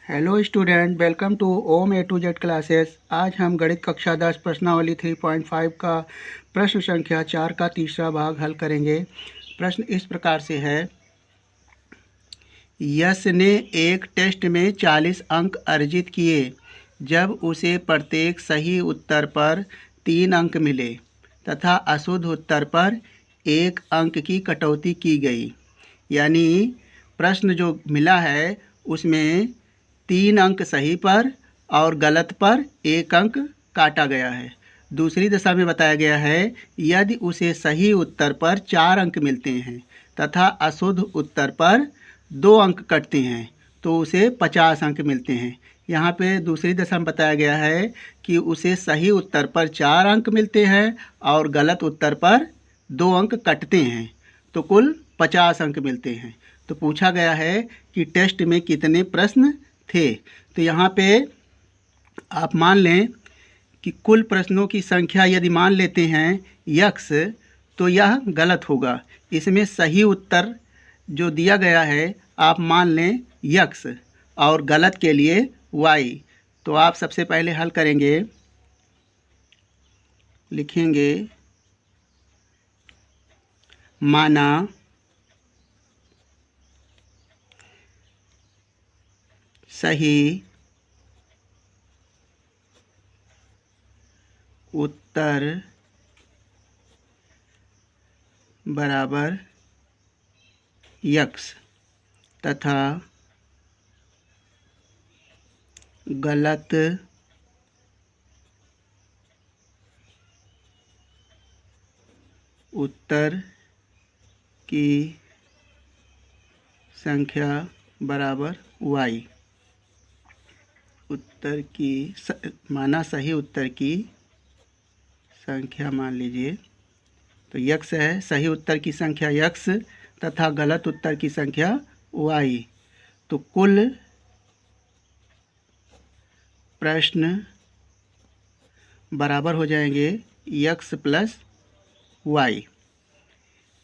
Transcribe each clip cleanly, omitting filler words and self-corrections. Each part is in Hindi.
Hello student, welcome to Om A to Z classes. आज हम गणित कक्षा 10 प्रश्नावली 3.5 का प्रश्न संख्या 4 का तीसरा भाग हल करेंगे। प्रश्न इस प्रकार से है, यश ने एक टेस्ट में 40 अंक अर्जित किए जब उसे प्रत्येक सही उत्तर पर 3 अंक मिले तथा अशुद्ध उत्तर पर 1 अंक की कटौती की गई। यानी प्रश्न जो मिला है उसमें 3 अंक सही पर और गलत पर 1 अंक काटा गया है। दूसरी दशा में बताया गया है, यदि उसे सही उत्तर पर 4 अंक मिलते हैं तथा अशुद्ध उत्तर पर 2 अंक कटते हैं तो उसे 50 अंक मिलते हैं। यहाँ पे दूसरी दशा में बताया गया है कि उसे सही उत्तर पर 4 अंक मिलते हैं और गलत उत्तर पर 2 अंक कटते हैं तो कुल 50 अंक मिलते हैं। तो पूछा गया है कि टेस्ट में कितने प्रश्न थे। तो यहाँ पे आप मान लें कि कुल प्रश्नों की संख्या यदि मान लेते हैं x तो यह गलत होगा। इसमें सही उत्तर जो दिया गया है आप मान लें x और गलत के लिए y। तो आप सबसे पहले हल करेंगे, लिखेंगे माना सही उत्तर बराबर x तथा गलत उत्तर की संख्या बराबर y। उत्तर की माना सही उत्तर की संख्या मान लीजिए तो x है, सही उत्तर की संख्या x तथा गलत उत्तर की संख्या y। तो कुल प्रश्न बराबर हो जाएंगे x प्लस y।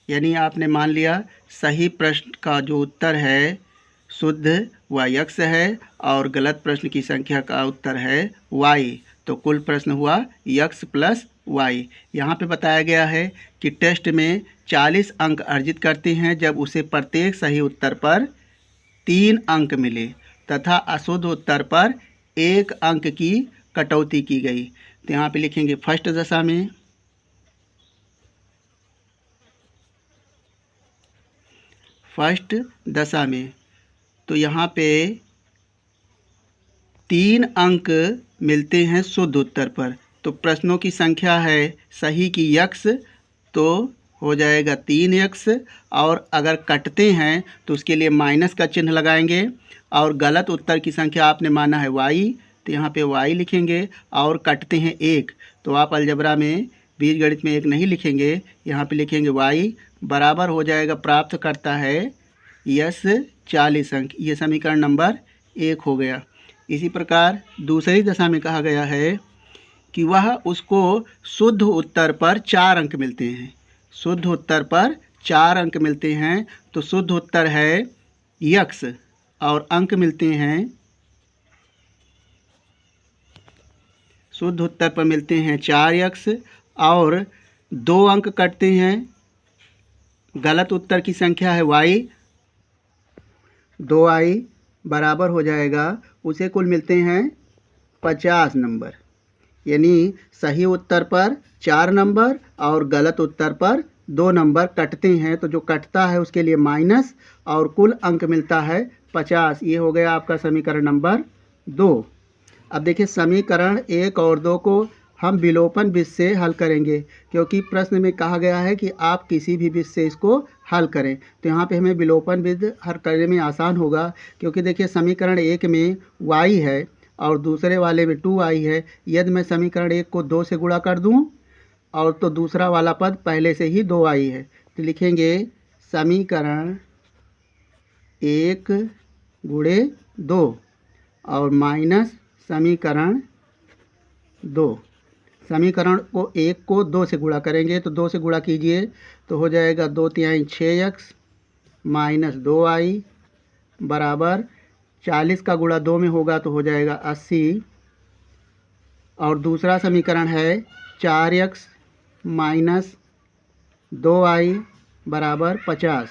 यानी आपने मान लिया सही प्रश्न का जो उत्तर है शुद्ध वह x है और गलत प्रश्न की संख्या का उत्तर है y। तो कुल प्रश्न हुआ x प्लस y। यहाँ पे बताया गया है कि टेस्ट में 40 अंक अर्जित करते हैं जब उसे प्रत्येक सही उत्तर पर 3 अंक मिले तथा अशुद्ध उत्तर पर 1 अंक की कटौती की गई। तो यहाँ पे लिखेंगे फर्स्ट दशा में, फर्स्ट दशा में तो यहाँ पे 3 अंक मिलते हैं शुद्ध उत्तर पर। तो प्रश्नों की संख्या है सही की x तो हो जाएगा 3x और अगर कटते हैं तो उसके लिए माइनस का चिन्ह लगाएंगे और गलत उत्तर की संख्या आपने माना है y तो यहाँ पे y लिखेंगे और कटते हैं 1 तो आप अलजबरा में बीजगणित में 1 नहीं लिखेंगे, यहाँ पे लिखेंगे y बराबर हो जाएगा, प्राप्त करता है यस 40 अंक। ये समीकरण नंबर 1 हो गया। इसी प्रकार दूसरी दशा में कहा गया है कि वह उसको शुद्ध उत्तर पर 4 अंक मिलते हैं। शुद्ध उत्तर पर 4 अंक मिलते हैं तो शुद्ध उत्तर है x और अंक मिलते हैं, शुद्ध उत्तर पर मिलते हैं 4x और 2 अंक कटते हैं। गलत उत्तर की संख्या है y, 2i बराबर हो जाएगा, उसे कुल मिलते हैं 50 नंबर। यानी सही उत्तर पर 4 नंबर और गलत उत्तर पर 2 नंबर कटते हैं तो जो कटता है उसके लिए माइनस और कुल अंक मिलता है 50। ये हो गया आपका समीकरण नंबर 2। अब देखिए समीकरण 1 और 2 को हम विलोपन विधि से हल करेंगे क्योंकि प्रश्न में कहा गया है कि आप किसी भी विधि से इसको हल करें। तो यहाँ पे हमें विलोपन विधि हल करने में आसान होगा क्योंकि देखिए समीकरण 1 में y है और दूसरे वाले में 2i है। यदि मैं समीकरण 1 को 2 से गुणा कर दूँ और तो दूसरा वाला पद पहले से ही 2i है तो लिखेंगे समीकरण 1 गुणे 2 और माइनस समीकरण 2। समीकरण को 1 को 2 से गुणा करेंगे तो 2 से गुणा कीजिए तो हो जाएगा 2 तिहाई 6x माइनस 2i बराबर 40 का गुणा 2 में होगा तो हो जाएगा 80। और दूसरा समीकरण है 4x माइनस 2y बराबर 50।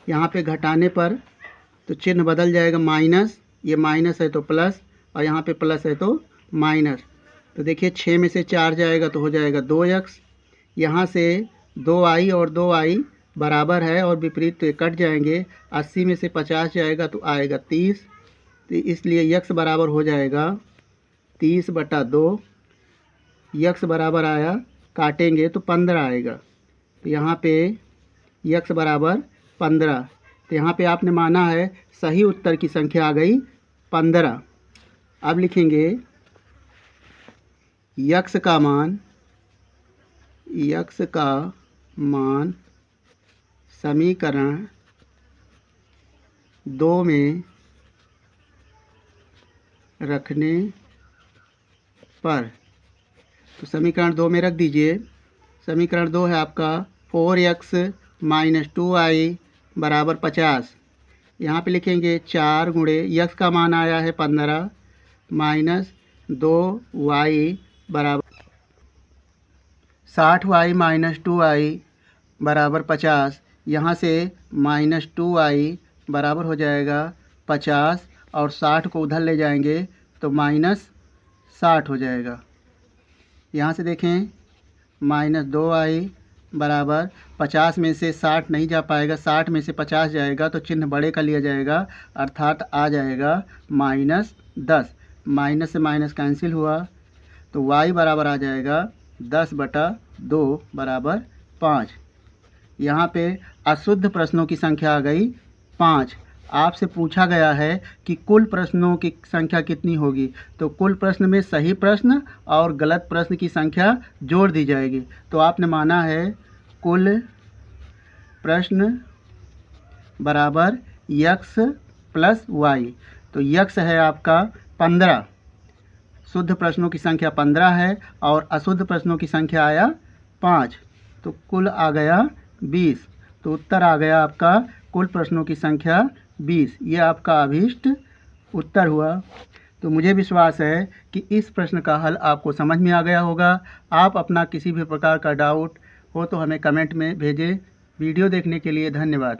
यहाँ पे घटाने पर तो चिन्ह बदल जाएगा माइनस, ये माइनस है तो प्लस, और यहाँ पे प्लस है तो माइनस। तो देखिए 6 में से 4 जाएगा तो हो जाएगा 2x। यहाँ से 2y और 2y बराबर है और विपरीत तो ये कट जाएंगे। 80 में से 50 जाएगा तो आएगा 30। तो इसलिए x बराबर हो जाएगा 30/2। x बराबर आया, काटेंगे तो 15 आएगा। तो यहाँ पे x बराबर 15। तो यहाँ पे आपने माना है सही उत्तर की संख्या आ गई 15। अब लिखेंगे x का मान समीकरण 2 में रखने पर। तो समीकरण 2 में रख दीजिए। समीकरण 2 है आपका 4x माइनस 2y बराबर 50। यहाँ पे लिखेंगे 4 गुणे x का मान आया है 15 माइनस 2y बराबर 60y माइनस 2y बराबर 50। यहाँ से माइनस 2y बराबर हो जाएगा 50 और 60 को उधर ले जाएंगे तो माइनस 60 हो जाएगा। यहाँ से देखें माइनस 2y बराबर 50 में से 60 नहीं जा पाएगा, 60 में से 50 जाएगा तो चिन्ह बड़े का लिया जाएगा, अर्थात आ जाएगा -10। माइनस से माइनस कैंसिल हुआ तो y बराबर आ जाएगा 10/2 बराबर 5। यहाँ पे अशुद्ध प्रश्नों की संख्या आ गई 5। आपसे पूछा गया है कि कुल प्रश्नों की संख्या कितनी होगी, तो कुल प्रश्न में सही प्रश्न और गलत प्रश्न की संख्या जोड़ दी जाएगी। तो आपने माना है कुल प्रश्न बराबर x प्लस y। तो x है आपका 15, शुद्ध प्रश्नों की संख्या 15 है और अशुद्ध प्रश्नों की संख्या आया 5, तो कुल आ गया 20। तो उत्तर आ गया आपका कुल प्रश्नों की संख्या 20। ये आपका अभीष्ट उत्तर हुआ। तो मुझे विश्वास है कि इस प्रश्न का हल आपको समझ में आ गया होगा। आप अपना किसी भी प्रकार का डाउट हो तो हमें कमेंट में भेजें। वीडियो देखने के लिए धन्यवाद।